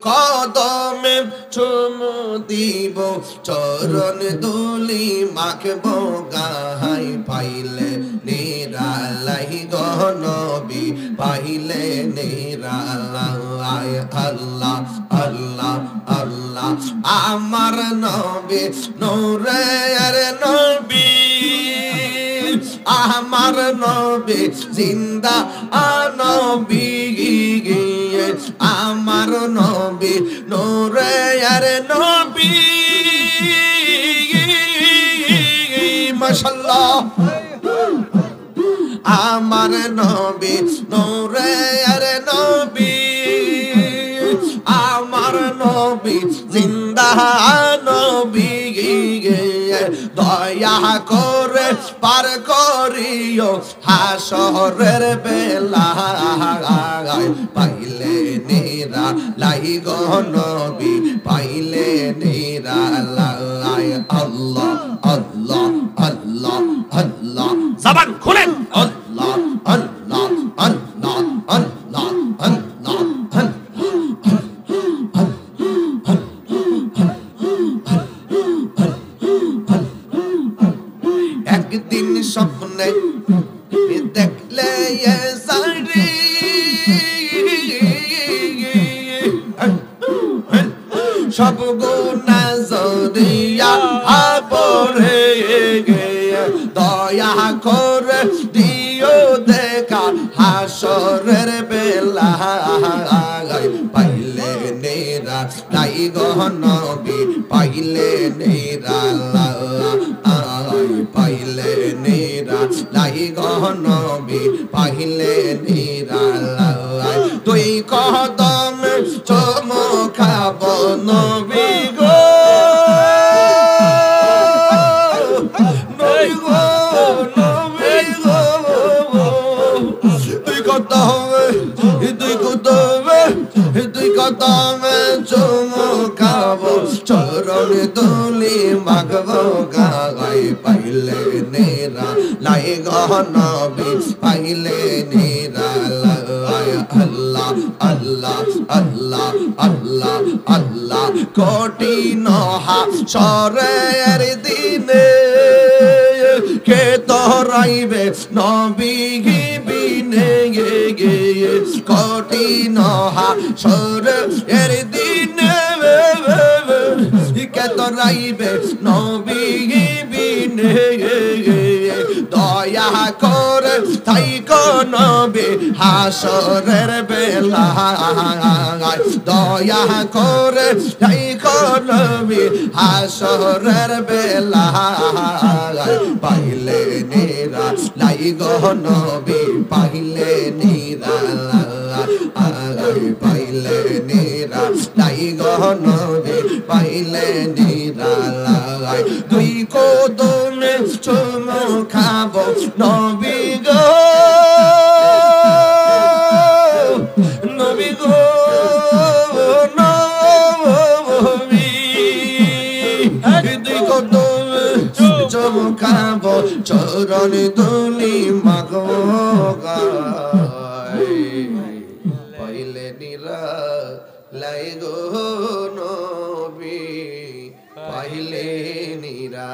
কদমে চুমু দিব চরণ দুলি মাখবো গাহাই পাইলে নিরালাই গো নবী পাইলে নিরালাই আল্লাহ আল্লাহ আল্লাহ আমার নবী নূরের নবী আমার নবী জিন্দা নবী আমার নবী নূরের নবী মাশাআল্লাহ আমার নবী নূরের নবী আমার নবী জিন্দা নবী দয়া করে পার করিও হাসরের বেলা পাইলে নিরা লাই গো নবী পাইলে নিরা লাই আল্লাহ আল্লাহ আল্লাহ আল্লাহ জবান খুলেন আল্লাহ আল্লাহ আল্লাহ আল্লাহ আল্লাহ একদিন স্বপ্নে দেখলে সারি সব গুনাহ জড়িয়া পড়ে দয়া করে দিও দেখা হাসরের বেলা পাইলে নেরা লাই গো নবী পাইলে নেরা পাইলে নেরা লাই গো নবী পাইলে নেরা তুই কদম চমকাব নবী গো নবী গো নবী গো তুই কদম চমকাব চরণ দুলি মাগব গাই পাইলে নেরা লাই গো নবী পাইলে নেরা আল্লাহ আল্লাহ আল্লাহ আল্লাহ আল্লাহ কোটি নহা সরের দিনে কে তোরাইবে নবী বিনে কোটি নহা সরের দিনে কে তোরাইবে নবী বিনে দয়া করে থাইকো নবী হাসরের বেলা দয়া করে থাইকো নবী হাসরের বেলা পাইলে নিরা লাই গো নবী পাইলে নিরা পাইলে নিরা লাই গো নবী পাইলে নিরা দুই কদমে চুমকাব নবী গো নবী গো নবী দুই কদমে চুমকাব চরণ দুলি মাগো গাই পাইলে নিরা লাই গো নবী পাইলে নিরা